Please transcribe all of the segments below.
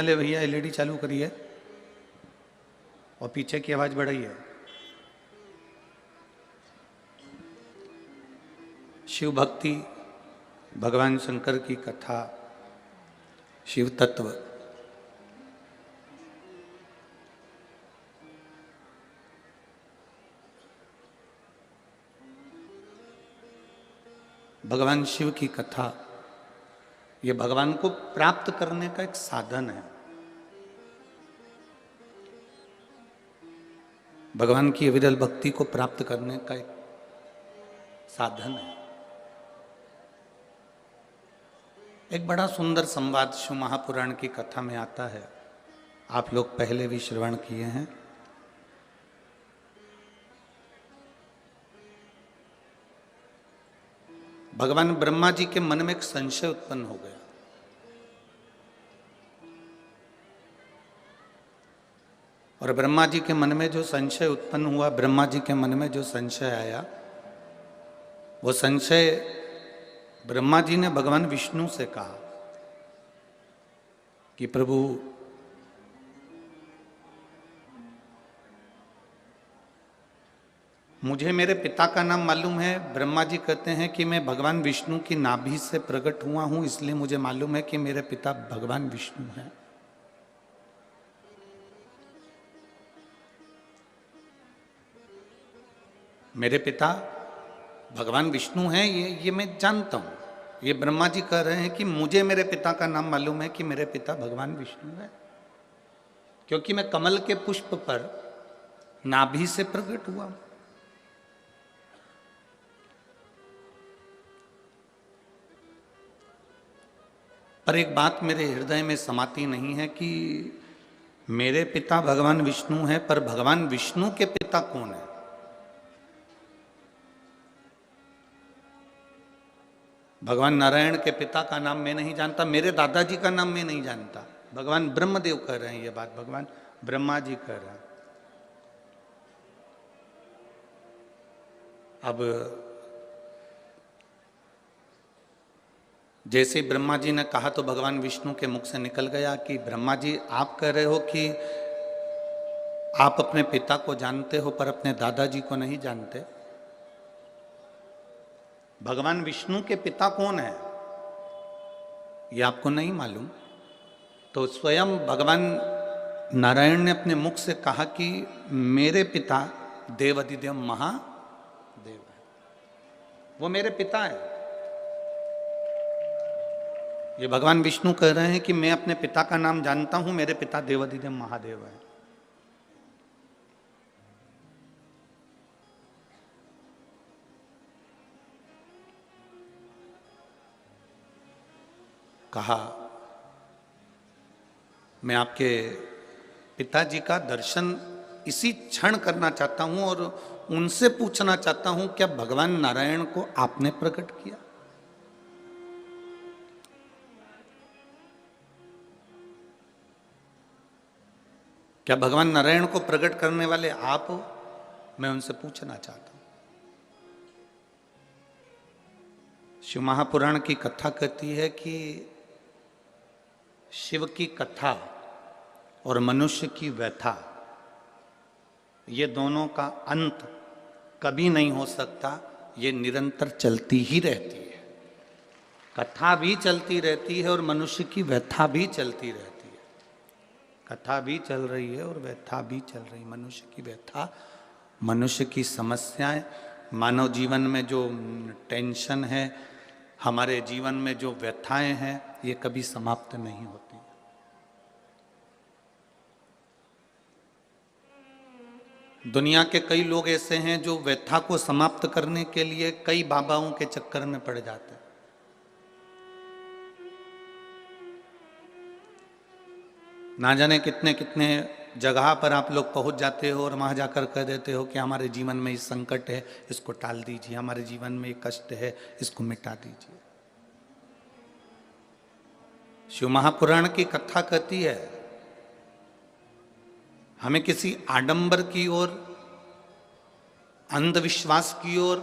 पहले भैया एलईडी चालू करिए और पीछे की आवाज बढ़ाइए। शिव भक्ति, भगवान शंकर की कथा, शिव तत्व। भगवान शिव की कथा ये भगवान को प्राप्त करने का एक साधन है। भगवान की अविरल भक्ति को प्राप्त करने का एक साधन है। एक बड़ा सुंदर संवाद शिव महापुराण की कथा में आता है, आप लोग पहले भी श्रवण किए हैं। भगवान ब्रह्मा जी के मन में एक संशय उत्पन्न हो गया। और ब्रह्मा जी के मन में जो संशय उत्पन्न हुआ, ब्रह्मा जी के मन में जो संशय आया, वो संशय ब्रह्मा जी ने भगवान विष्णु से कहा कि प्रभु, मुझे मेरे पिता का नाम मालूम है। ब्रह्मा जी कहते हैं कि मैं भगवान विष्णु की नाभि से प्रकट हुआ हूं, इसलिए मुझे मालूम है कि मेरे पिता भगवान विष्णु हैं। मेरे पिता भगवान विष्णु हैं, ये मैं जानता हूं। ये ब्रह्मा जी कह रहे हैं कि मुझे मेरे पिता का नाम मालूम है कि मेरे पिता भगवान विष्णु हैं, क्योंकि मैं कमल के पुष्प पर नाभि से प्रकट हुआ। पर एक बात मेरे हृदय में समाती नहीं है कि मेरे पिता भगवान विष्णु हैं, पर भगवान विष्णु के पिता कौन है? भगवान नारायण के पिता का नाम मैं नहीं जानता, मेरे दादाजी का नाम मैं नहीं जानता। भगवान ब्रह्मदेव कह रहे हैं ये बात, भगवान ब्रह्मा जी कह रहे हैं। अब जैसे ब्रह्मा जी ने कहा तो भगवान विष्णु के मुख से निकल गया कि ब्रह्मा जी, आप कह रहे हो कि आप अपने पिता को जानते हो पर अपने दादाजी को नहीं जानते। भगवान विष्णु के पिता कौन है ये आपको नहीं मालूम। तो स्वयं भगवान नारायण ने अपने मुख से कहा कि मेरे पिता देवाधिदेव महादेव है, वो मेरे पिता है। ये भगवान विष्णु कह रहे हैं कि मैं अपने पिता का नाम जानता हूं, मेरे पिता देवाधिदेव महादेव है। कहा, मैं आपके पिताजी का दर्शन इसी क्षण करना चाहता हूं और उनसे पूछना चाहता हूं, क्या भगवान नारायण को आपने प्रकट किया? क्या भगवान नारायण को प्रकट करने वाले आप हो? मैं उनसे पूछना चाहता हूं। शिव महापुराण की कथा कहती है कि शिव की कथा और मनुष्य की व्यथा, ये दोनों का अंत कभी नहीं हो सकता, ये निरंतर चलती ही रहती है। कथा भी चलती रहती है और मनुष्य की व्यथा भी चलती रहती है। कथा भी चल रही है और व्यथा भी चल रही। मनुष्य की व्यथा, मनुष्य की समस्याएं, मानव जीवन में जो टेंशन है, हमारे जीवन में जो व्यथाएं हैं, ये कभी समाप्त नहीं होती। दुनिया के कई लोग ऐसे हैं जो व्यथा को समाप्त करने के लिए कई बाबाओं के चक्कर में पड़ जाते हैं। ना जाने कितने कितने जगह पर आप लोग पहुंच जाते हो और वहां जाकर कह देते हो कि हमारे जीवन में ये संकट है, इसको टाल दीजिए, हमारे जीवन में ये कष्ट है, इसको मिटा दीजिए। शिव महापुराण की कथा कहती है, हमें किसी आडंबर की ओर, अंधविश्वास की ओर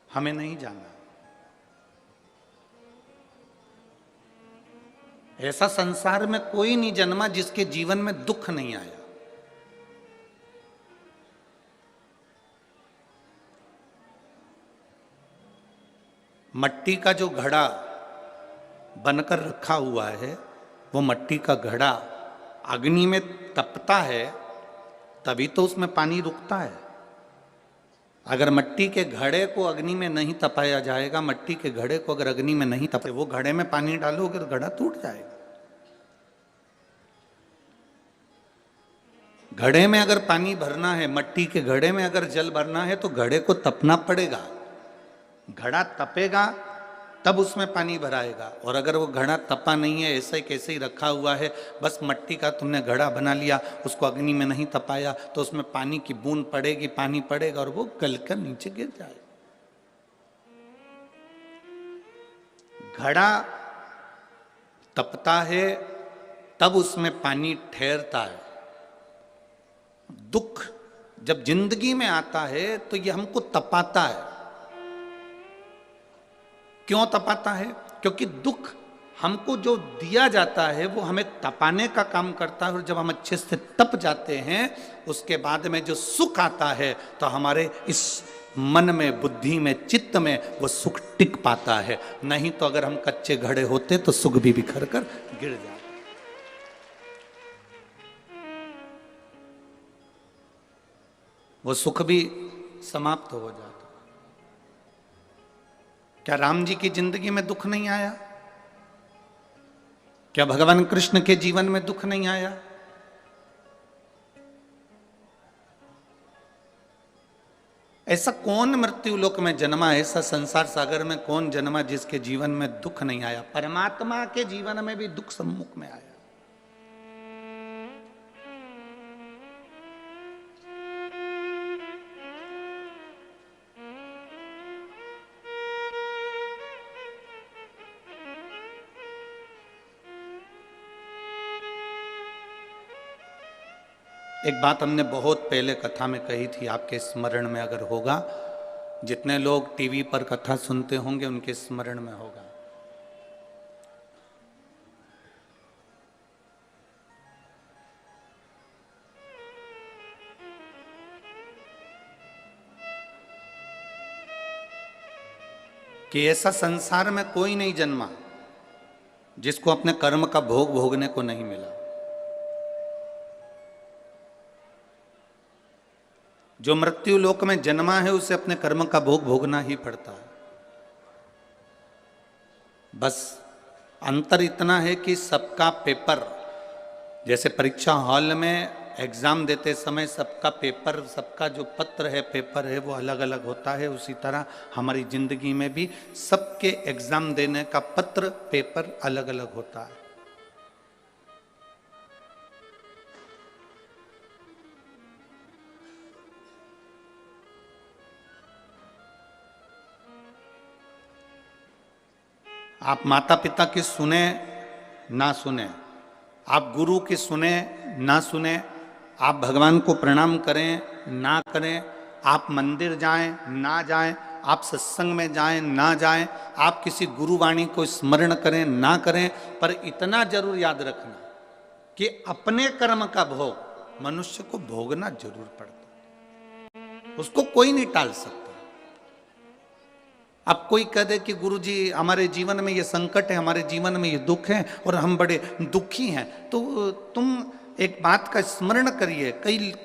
हमें नहीं जाना। ऐसा संसार में कोई नहीं जन्मा जिसके जीवन में दुख नहीं आया। मट्टी का जो घड़ा बनकर रखा हुआ है, वो मट्टी का घड़ा अग्नि में तपता है तभी तो उसमें पानी रुकता है। अगर मट्टी के घड़े को अग्नि में नहीं तपाया जाएगा, मट्टी के घड़े को अगर अग्नि में नहीं तपाए, वो घड़े में पानी डालोगे तो घड़ा टूट जाएगा। घड़े में अगर पानी भरना है, मट्टी के घड़े में अगर जल भरना है तो घड़े को तपना पड़ेगा। घड़ा तपेगा तब उसमें पानी भराएगा। और अगर वो घड़ा तपा नहीं है, ऐसे ही कैसे ही रखा हुआ है, बस मट्टी का तुमने घड़ा बना लिया, उसको अग्नि में नहीं तपाया, तो उसमें पानी की बूंद पड़ेगी, पानी पड़ेगा और वो गलकर नीचे गिर जाएगा। घड़ा तपता है तब उसमें पानी ठहरता है। दुख जब जिंदगी में आता है तो ये हमको तपाता है। क्यों तपाता है? क्योंकि दुख हमको जो दिया जाता है वो हमें तपाने का काम करता है। और जब हम अच्छे से तप जाते हैं, उसके बाद में जो सुख आता है तो हमारे इस मन में, बुद्धि में, चित्त में वो सुख टिक पाता है। नहीं तो अगर हम कच्चे घड़े होते तो सुख भी बिखर कर गिर जाता। वो सुख भी समाप्त हो जाता। क्या राम जी की जिंदगी में दुख नहीं आया? क्या भगवान कृष्ण के जीवन में दुख नहीं आया? ऐसा कौन मृत्यु लोक में जन्मा, ऐसा संसार सागर में कौन जन्मा जिसके जीवन में दुख नहीं आया? परमात्मा के जीवन में भी दुख सम्मुख में आया। एक बात हमने बहुत पहले कथा में कही थी, आपके स्मरण में अगर होगा, जितने लोग टीवी पर कथा सुनते होंगे उनके स्मरण में होगा। कि ऐसा संसार में कोई नहीं जन्मा जिसको अपने कर्म का भोग भोगने को नहीं मिला। जो मृत्यु लोक में जन्मा है उसे अपने कर्म का भोग भोगना ही पड़ता है। बस अंतर इतना है कि सबका पेपर, जैसे परीक्षा हॉल में एग्जाम देते समय सबका पेपर, सबका जो पत्र है, पेपर है, वो अलग अलग होता है। उसी तरह हमारी जिंदगी में भी सबके एग्जाम देने का पत्र, पेपर अलग अलग होता है। आप माता पिता की सुने ना सुने, आप गुरु की सुने ना सुने, आप भगवान को प्रणाम करें ना करें, आप मंदिर जाएं ना जाएं, आप सत्संग में जाएं ना जाएं, आप किसी गुरुवाणी को स्मरण करें ना करें, पर इतना जरूर याद रखना कि अपने कर्म का भोग मनुष्य को भोगना जरूर पड़ता है। उसको कोई नहीं टाल सकता। अब कोई कह दे कि गुरुजी हमारे जीवन में ये संकट है, हमारे जीवन में ये दुख है और हम बड़े दुखी हैं, तो तुम एक बात का स्मरण करिए,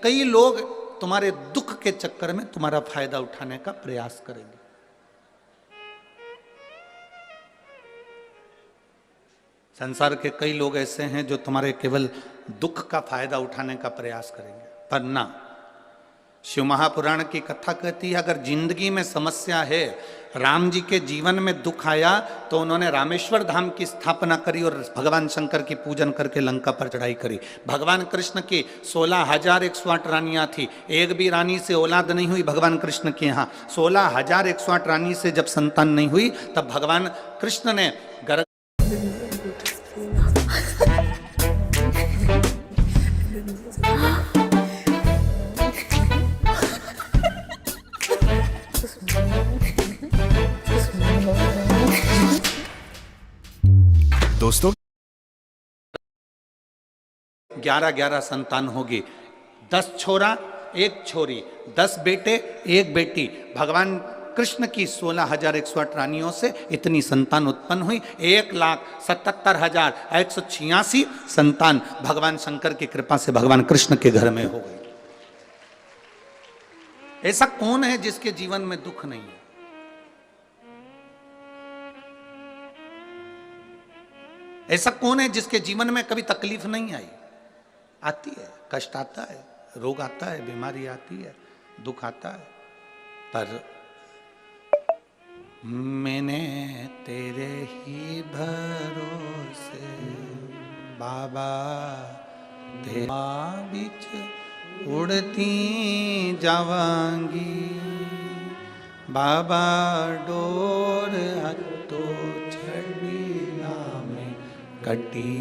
कई लोग तुम्हारे दुख के चक्कर में तुम्हारा फायदा उठाने का प्रयास करेंगे। संसार के कई लोग ऐसे हैं जो तुम्हारे केवल दुख का फायदा उठाने का प्रयास करेंगे, पर ना। शिव महापुराण की कथा कहती है, अगर जिंदगी में समस्या है, राम जी के जीवन में दुख आया तो उन्होंने रामेश्वर धाम की स्थापना करी और भगवान शंकर की पूजन करके लंका पर चढ़ाई करी। भगवान कृष्ण की 16,108 रानियां थी, एक भी रानी से औलाद नहीं हुई भगवान कृष्ण के यहाँ। 16,108 रानी से जब संतान नहीं हुई तब भगवान कृष्ण ने गर्ग दोस्तों 11-11 संतान होगी। 10 छोरा 1 छोरी, 10 बेटे 1 बेटी। भगवान कृष्ण की 16,108 रानियों से इतनी संतान उत्पन्न हुई। 1,77,186 संतान भगवान शंकर की कृपा से भगवान कृष्ण के घर में हो गई। ऐसा कौन है जिसके जीवन में दुख नहीं है? ऐसा कौन है जिसके जीवन में कभी तकलीफ नहीं आई? आती है, कष्ट आता है, रोग आता है, बीमारी आती है, दुख आता है, पर मैंने तेरे ही भरोसे बाबा तेरा बीच उड़ती जावांगी, बाबा डोर हतो छड़ी में कटी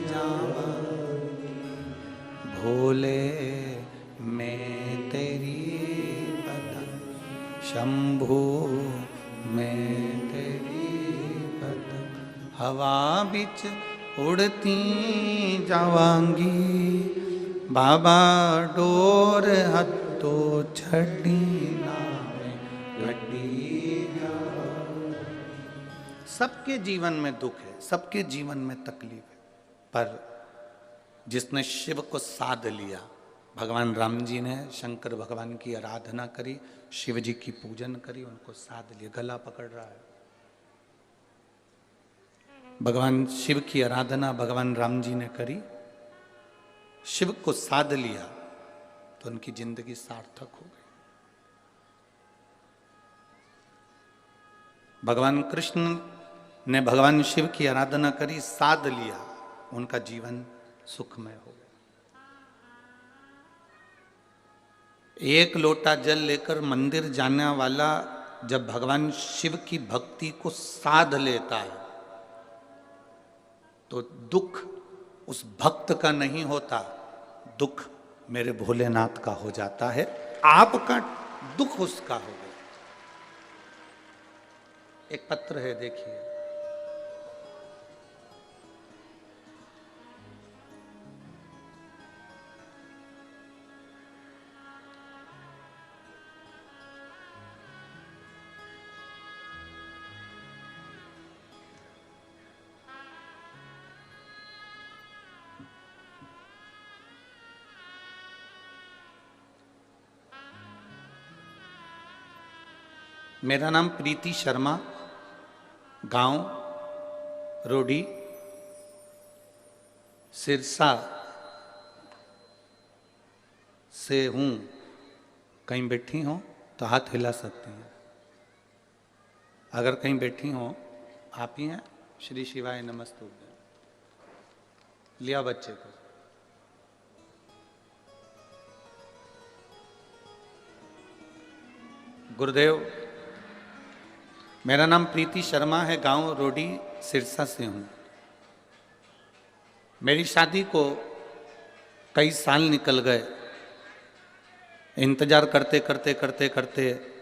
जावांगी, भोले मैं तेरी बता शंभू मैं तेरी बता हवा बिच उड़ती जावांगी, बाबा डोर हतो छड़ी में कटी जावांगी। सबके जीवन में दुख है, सबके जीवन में तकलीफ है, पर जिसने शिव को साध लिया, भगवान राम जी ने शंकर भगवान की आराधना करी, शिव जी की पूजन करी, उनको साध लिया। गला पकड़ रहा है। भगवान शिव की आराधना भगवान राम जी ने करी, शिव को साध लिया, तो उनकी जिंदगी सार्थक हो गई। भगवान कृष्ण ने भगवान शिव की आराधना करी, साध लिया, उनका जीवन सुखमय हो गया। एक लोटा जल लेकर मंदिर जाने वाला जब भगवान शिव की भक्ति को साध लेता है, तो दुख उस भक्त का नहीं होता, दुख मेरे भोलेनाथ का हो जाता है। आपका दुख उसका हो गया। एक पत्र है, देखिए। मेरा नाम प्रीति शर्मा, गांव रोडी, सिरसा से हूँ। कहीं बैठी हो तो हाथ हिला सकती हैं। अगर कहीं बैठी हो, आप ही हैं? श्री शिवाय नमस्तुभ्यं। लिया बच्चे को। गुरुदेव, मेरा नाम प्रीति शर्मा है, गांव रोडी, सिरसा से हूँ। मेरी शादी को कई साल निकल गए। इंतजार करते करते करते करते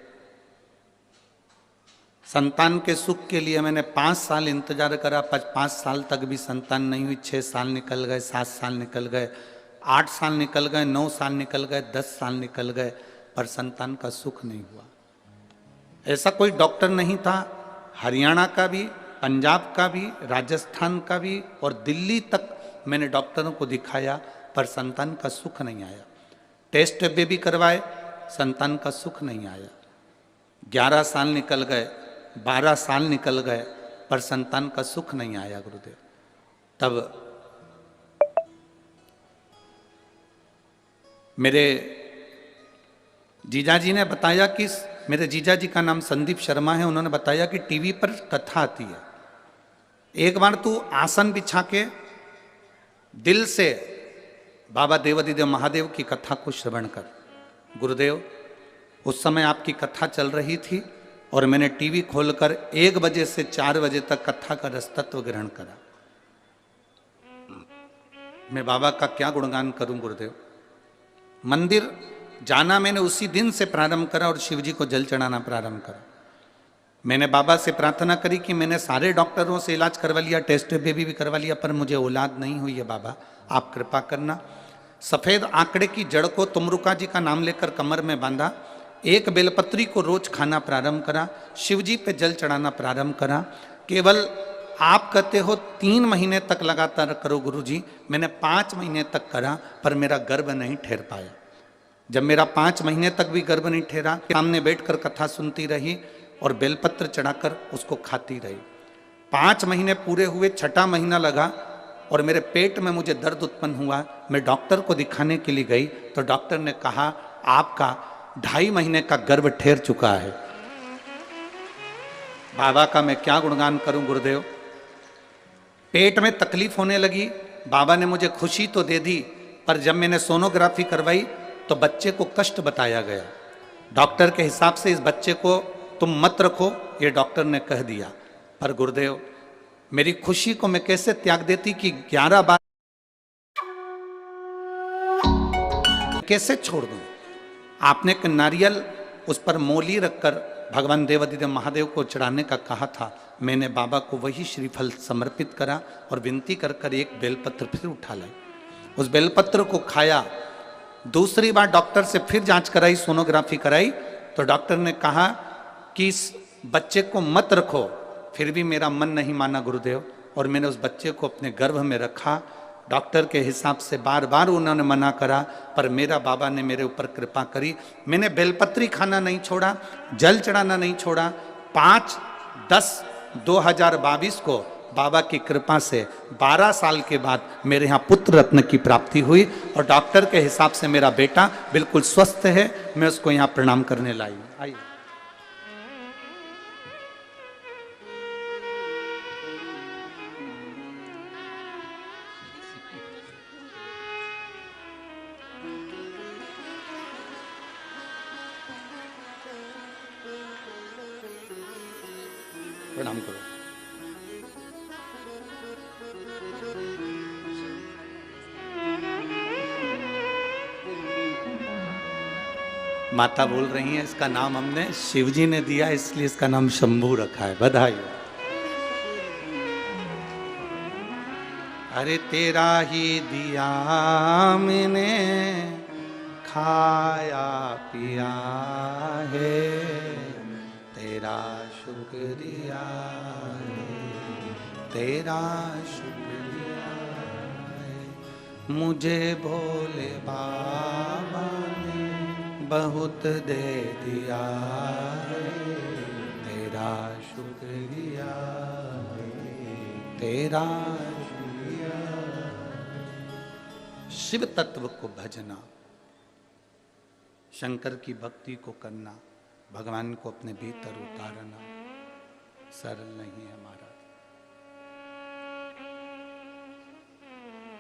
संतान के सुख के लिए मैंने 5 साल इंतजार करा, 5 साल तक भी संतान नहीं हुई। 6 साल निकल गए, 7 साल निकल गए, 8 साल निकल गए, 9 साल निकल गए, 10 साल निकल गए, पर संतान का सुख नहीं हुआ। ऐसा कोई डॉक्टर नहीं था, हरियाणा का भी, पंजाब का भी, राजस्थान का भी और दिल्ली तक मैंने डॉक्टरों को दिखाया, पर संतान का सुख नहीं आया। टेस्ट भी करवाए, संतान का सुख नहीं आया। 11 साल निकल गए, 12 साल निकल गए, पर संतान का सुख नहीं आया गुरुदेव। तब मेरे जीजाजी ने बताया कि, मेरे जीजाजी का नाम संदीप शर्मा है, उन्होंने बताया कि टीवी पर कथा आती है, एक बार तू आसन बिछा के दिल से बाबा देवादिदेव महादेव की कथा को श्रवण कर। गुरुदेव, उस समय आपकी कथा चल रही थी और मैंने टीवी खोलकर 1 बजे से 4 बजे तक कथा का रसतत्व ग्रहण करा। मैं बाबा का क्या गुणगान करूं गुरुदेव। मंदिर जाना मैंने उसी दिन से प्रारंभ करा और शिव जी को जल चढ़ाना प्रारंभ करा। मैंने बाबा से प्रार्थना करी कि मैंने सारे डॉक्टरों से इलाज करवा लिया, टेस्ट बेबी भी करवा लिया, पर मुझे औलाद नहीं हुई है बाबा, आप कृपा करना। सफेद आंकड़े की जड़ को तुमरुका जी का नाम लेकर कमर में बांधा, एक बेलपत्री को रोज खाना प्रारंभ करा, शिव जी पे जल चढ़ाना प्रारंभ करा। केवल आप कहते हो 3 महीने तक लगातार करो गुरु जी, मैंने 5 महीने तक करा पर मेरा गर्भ नहीं ठहर पाया। जब मेरा 5 महीने तक भी गर्भ नहीं ठहरा, सामने बैठकर कथा सुनती रही और बेलपत्र चढ़ाकर उसको खाती रही। 5 महीने पूरे हुए, 6ठा महीना लगा और मेरे पेट में मुझे दर्द उत्पन्न हुआ। मैं डॉक्टर को दिखाने के लिए गई तो डॉक्टर ने कहा आपका 2.5 महीने का गर्भ ठहर चुका है। बाबा का मैं क्या गुणगान करूं गुरुदेव। पेट में तकलीफ होने लगी, बाबा ने मुझे खुशी तो दे दी, पर जब मैंने सोनोग्राफी करवाई तो बच्चे को कष्ट बताया गया। डॉक्टर के हिसाब से इस बच्चे को तुम मत रखो, ये डॉक्टर ने कह दिया। पर गुरुदेव मेरी खुशी को मैं कैसे त्याग देती कि 11 बार कैसे छोड़ दूं। आपने एक नारियल उस पर मोली रखकर भगवान देवादिदेव महादेव को चढ़ाने का कहा था। मैंने बाबा को वही श्रीफल समर्पित करा और विनती कर कर एक बेलपत्र फिर उठा लाई, उस बेलपत्र को खाया। दूसरी बार डॉक्टर से फिर जांच कराई, सोनोग्राफी कराई तो डॉक्टर ने कहा कि इस बच्चे को मत रखो। फिर भी मेरा मन नहीं माना गुरुदेव, और मैंने उस बच्चे को अपने गर्भ में रखा। डॉक्टर के हिसाब से बार बार उन्होंने मना करा, पर मेरा बाबा ने मेरे ऊपर कृपा करी। मैंने बेलपत्री खाना नहीं छोड़ा, जल चढ़ाना नहीं छोड़ा। 5/10/2022 को बाबा की कृपा से 12 साल के बाद मेरे यहाँ पुत्र रत्न की प्राप्ति हुई और डॉक्टर के हिसाब से मेरा बेटा बिल्कुल स्वस्थ है। मैं उसको यहाँ प्रणाम करने लाई। आइए प्रणाम करो। माता बोल रही है इसका नाम हमने शिव जी ने दिया, इसलिए इसका नाम शंभू रखा है। बधाई हो। अरे तेरा ही दिया मैंने खाया पिया है, तेरा शुक्रिया है, तेरा शुक्रिया है। मुझे भोले बाबा ने बहुत दे दिया है, तेरा शुक्रिया है, तेरा शुक्रिया। शिव तत्व को भजना, शंकर की भक्ति को करना, भगवान को अपने भीतर उतारना सरल नहीं है महाराज।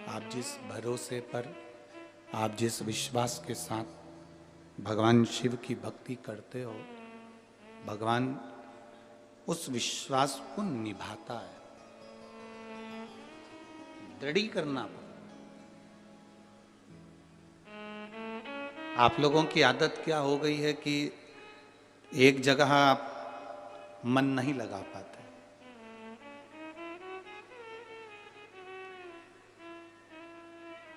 आप जिस भरोसे पर, आप जिस विश्वास के साथ भगवान शिव की भक्ति करते हो, भगवान उस विश्वास को निभाता है। दृढ़ी करना। आप लोगों की आदत क्या हो गई है कि एक जगह आप मन नहीं लगा पाते।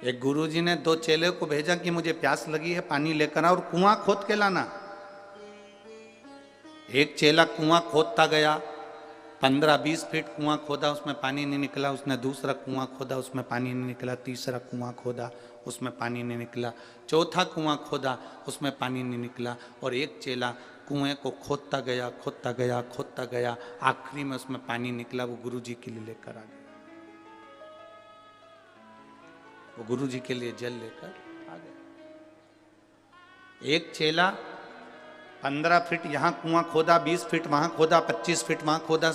एक गुरुजी ने 2 चेले को भेजा कि मुझे प्यास लगी है, पानी लेकर आ और कुआं खोद के लाना। एक चेला कुआं खोदता गया, 15-20 फीट कुआं खोदा, उसमें पानी नहीं निकला। उसने दूसरा कुआं खोदा, उसमें पानी नहीं निकला। तीसरा कुआं खोदा, उसमें पानी नहीं निकला। चौथा कुआं खोदा, उसमें पानी नहीं निकला। और एक चेला कुएं को खोदता गया, खोदता गया, खोदता गया, आखिरी में उसमें पानी निकला। वो गुरुजी के लिए लेकर आ गया, वो गुरुजी के लिए जल लेकर आ गया। एक चेला 15 फीट यहाँ कुआं खोदा, 20 फीट वहां खोदा, 25 फीट वहां खोदा,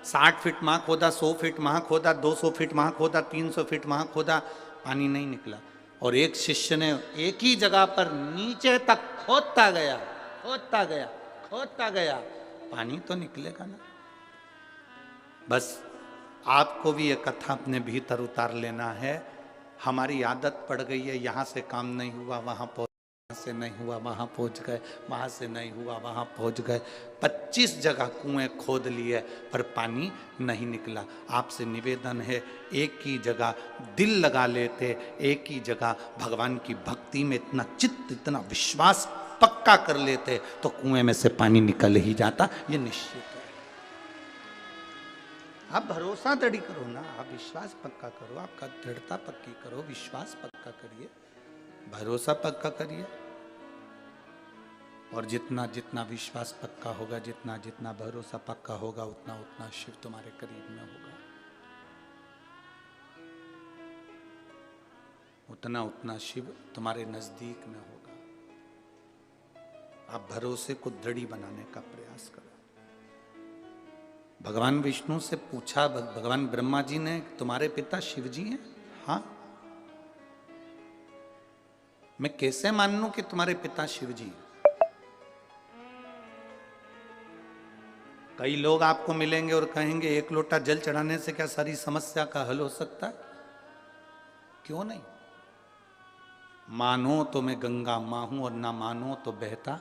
60 फीट वहां खोदा, 100 फीट वहां खोदा, 200 फीट वहां खोदा, 300 फीट वहां खोदा, पानी नहीं निकला। और एक शिष्य ने एक ही जगह पर नीचे तक खोदता गया, खोदता गया, खोदता गया, पानी तो निकलेगा ना। बस आपको भी ये कथा अपने भीतर उतार लेना है। हमारी आदत पड़ गई है, यहाँ से काम नहीं हुआ वहाँ पहुँच, से नहीं हुआ वहां पहुंच गए, वहां से नहीं हुआ वहां पहुंच गए। 25 जगह कुएं खोद लिए पर पानी नहीं निकला। आपसे निवेदन है, एक ही जगह दिल लगा लेते, एक ही जगह भगवान की भक्ति में इतना चित्त, इतना विश्वास पक्का कर लेते तो कुएं में से पानी निकल ही जाता, ये निश्चित है। आप भरोसा दृढ़ करो ना, आप विश्वास पक्का करो, आपका दृढ़ता पक्की करो, विश्वास पक्का करिए, भरोसा पक्का करिए। और जितना जितना विश्वास पक्का होगा, जितना जितना भरोसा पक्का होगा, उतना उतना शिव तुम्हारे करीब में होगा, उतना उतना शिव तुम्हारे नजदीक में होगा। आप भरोसे को दृढ़ बनाने का प्रयास करो। भगवान विष्णु से पूछा भगवान ब्रह्मा जी ने, तुम्हारे पिता शिव जी हैं? हाँ। मैं कैसे मान लूं कि तुम्हारे पिता शिव जी हैं? कई लोग आपको मिलेंगे और कहेंगे एक लोटा जल चढ़ाने से क्या सारी समस्या का हल हो सकता है? क्यों नहीं? मानो तो मैं गंगा मां हूं और ना मानो तो बहता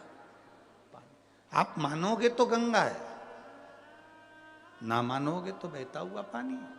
पानी। आप मानोगे तो गंगा है, ना मानोगे तो बहता हुआ पानी है।